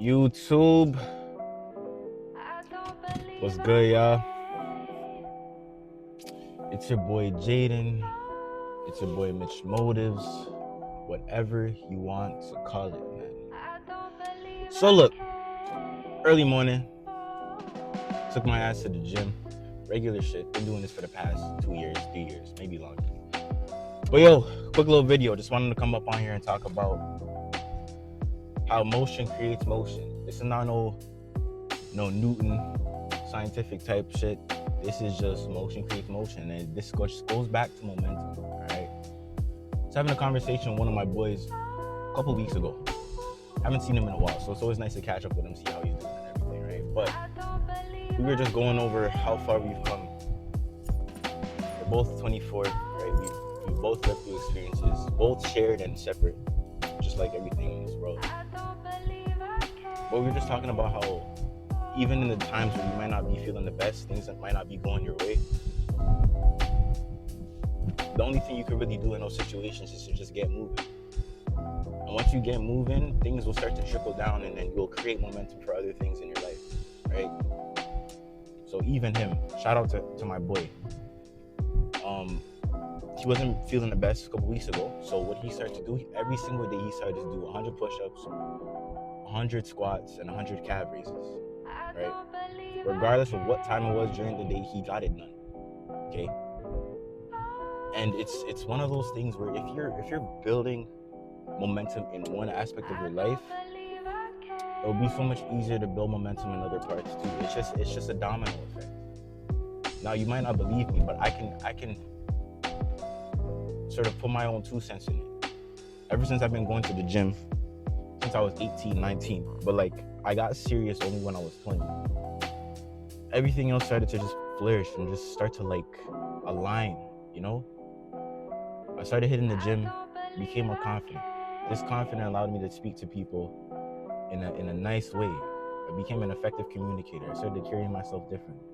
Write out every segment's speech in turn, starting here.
YouTube, what's good, y'all? It's your boy Jaden. It's your boy Mitch Motives. Whatever you want to call it, man. So look, early morning, took my ass to the gym. Regular shit. Been doing this for the past 2 years, 3 years, maybe longer. But yo, quick little video. Just wanted to come up on here and talk about how motion creates motion. This is not no Newton scientific type shit. This is just motion creates motion, and this goes back to momentum. All right. I was having a conversation with one of my boys a couple weeks ago. Haven't seen him in a while, so it's always nice to catch up with him, see how he's doing and everything, right? But we were just going over how far we've come. We're both 24, right? We both went through experiences, both shared and separate, just like everything in this world. But we were just talking about how even in the times where you might not be feeling the best, things that might not be going your way, the only thing you can really do in those situations is to just get moving. And once you get moving, things will start to trickle down, and then you'll create momentum for other things in your life, right? So even him, shout out to my boy. He wasn't feeling the best a couple weeks ago. So what he started to do, every single day he started to do 100 push-ups, 100 squats, and 100 calf raises, right? Regardless of what time it was during the day, he got it done, okay? And it's one of those things where if you're building momentum in one aspect of your life, it'll be so much easier to build momentum in other parts too. It's just a domino effect. Now you might not believe me, but I can sort of put my own 2 cents in it. Ever since I've been going to the gym, since I was 18, 19, but like I got serious only when I was 20. Everything else started to just flourish and just start to like align, you know? I started hitting the gym, became more confident. This confidence allowed me to speak to people in a nice way. I became an effective communicator. I started carrying myself differently.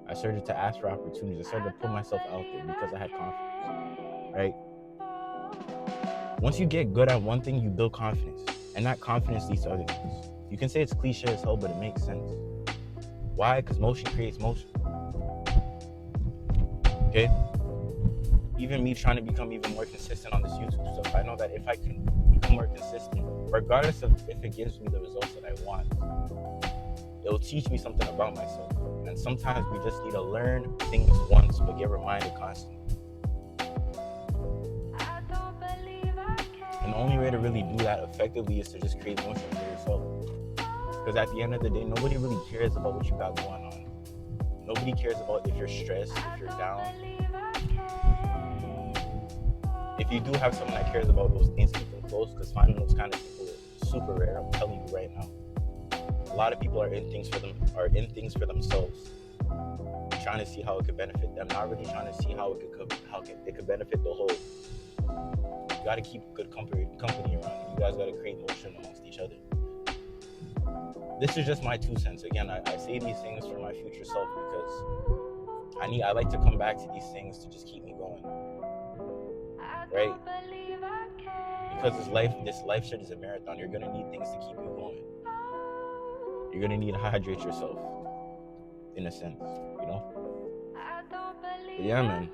I started to ask for opportunities. I started to put myself out there because I had confidence, right? Once you get good at one thing, you build confidence, and that confidence leads to other things. You can say it's cliche as hell, but it makes sense. Why? Because motion creates motion. Okay? Even me trying to become even more consistent on this YouTube stuff, I know that if I can become more consistent, regardless of if it gives me the results that I want, it'll teach me something about myself. And sometimes we just need to learn things once, but get reminded constantly. And the only way to really do that effectively is to just create motion for yourself. Because at the end of the day, nobody really cares about what you got going on. Nobody cares about if you're stressed, if you're down. If you do have someone that cares about those things, keep them close, because finding those kind of people is super rare. I'm telling you right now. A lot of people are in things for themselves, trying to see how it could benefit them, not really trying to see how it could benefit the whole. You got to keep good company around you. You guys got to create motion amongst each other. This is just my 2 cents. Again, I say these things for my future self because I like to come back to these things to just keep me going, right? Because this life shit is a marathon. You're gonna need things to keep you going. You're gonna need to hydrate yourself, in a sense, you know? But yeah, man.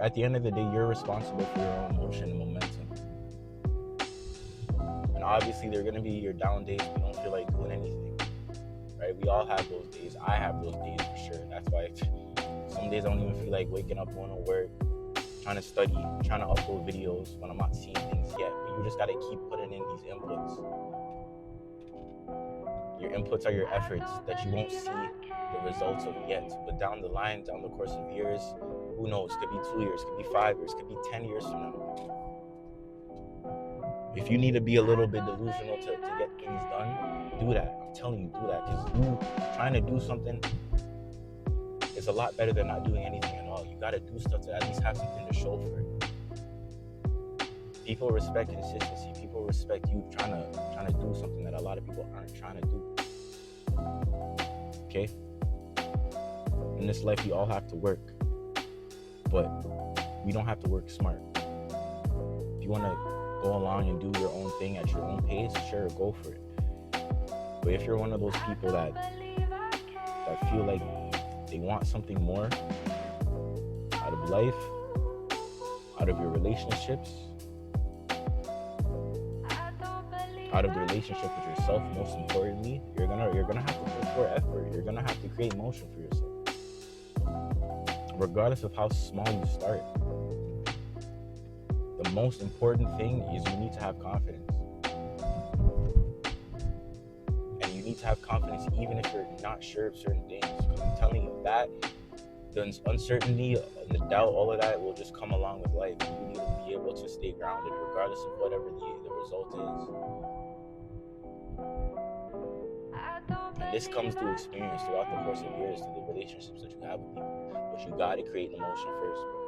At the end of the day, you're responsible for your own motion and momentum. And obviously, there are gonna be your down days when you don't feel like doing anything, right? We all have those days. I have those days for sure. That's why some days I don't even feel like waking up, going to work, trying to study, trying to upload videos when I'm not seeing things yet. But you just gotta keep putting in these inputs. Your inputs are your efforts that you won't see the results of yet. But down the line, down the course of years, who knows? Could be 2 years, could be 5 years, could be 10 years from now. If you need to be a little bit delusional to get things done, do that. I'm telling you, do that. Because you trying to do something is a lot better than not doing anything at all. You got to do stuff to at least have something to show for it. People respect consistency. People respect you trying to do something that a lot of people aren't trying to do. Okay? In this life, we all have to work. But we don't have to work smart. If you want to go along and do your own thing at your own pace, sure, go for it. But if you're one of those people that feel like they want something more out of life, out of your relationships, out of the relationship with yourself, most importantly, you're gonna have to put forth effort. You're gonna have to create motion for yourself. Regardless of how small you start, the most important thing is you need to have confidence. And you need to have confidence even if you're not sure of certain things. Because I'm telling you that the uncertainty, the doubt, all of that will just come along with life. You need to be able to stay grounded regardless of whatever the result is. And this comes through experience throughout the course of years, through the relationships that you have with people. But you gotta create an emotion first, bro.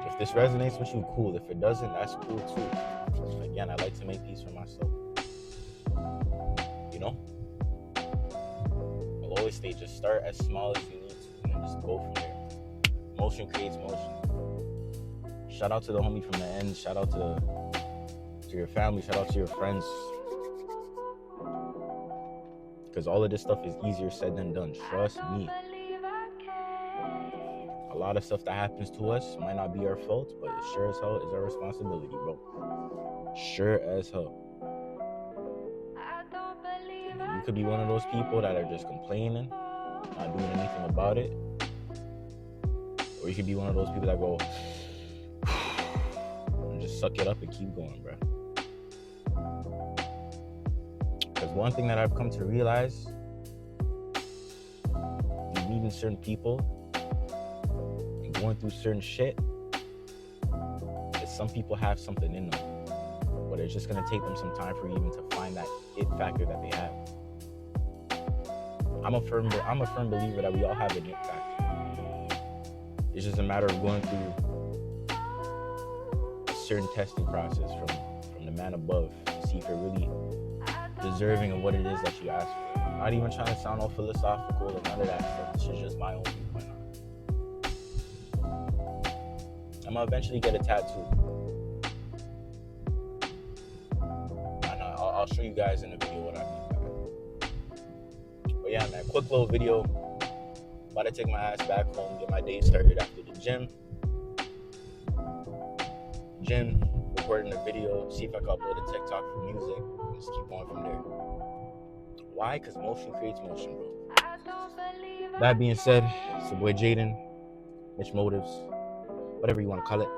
If this resonates with you, cool. If it doesn't, that's cool too. Again, I like to make peace for myself. You know? I'll always say just start as small as you need to and then just go from there. Motion creates motion. Shout out to the homie from the end. Shout out to your family. Shout out to your friends. Because all of this stuff is easier said than done. Trust me. A lot of stuff that happens to us might not be our fault, but it sure as hell is our responsibility, bro. Sure as hell. And you could be one of those people that are just complaining, not doing anything about it. Or you could be one of those people that go and just suck it up and keep going, bro. Because one thing that I've come to realize, you meeting certain people and going through certain shit, is some people have something in them, but it's just gonna take them some time for you even to find that it factor that they have. I'm a firm believer that we all have an it factor. It's just a matter of going through a certain testing process from the man above to see if you're really deserving of what it is that you ask for. I'm not even trying to sound all philosophical or none of that stuff. This is just my own viewpoint on it. I'm gonna eventually get a tattoo. And I'll show you guys in the video what I mean by that. But yeah, man, quick little video. About to take my ass back home, get my day started after the gym, recording a video, see if I can upload a TikTok for music, and just keep going from there. Why? Because motion creates motion, bro. That being said, it's your boy Jaden, Mitch Motives, whatever you want to call it.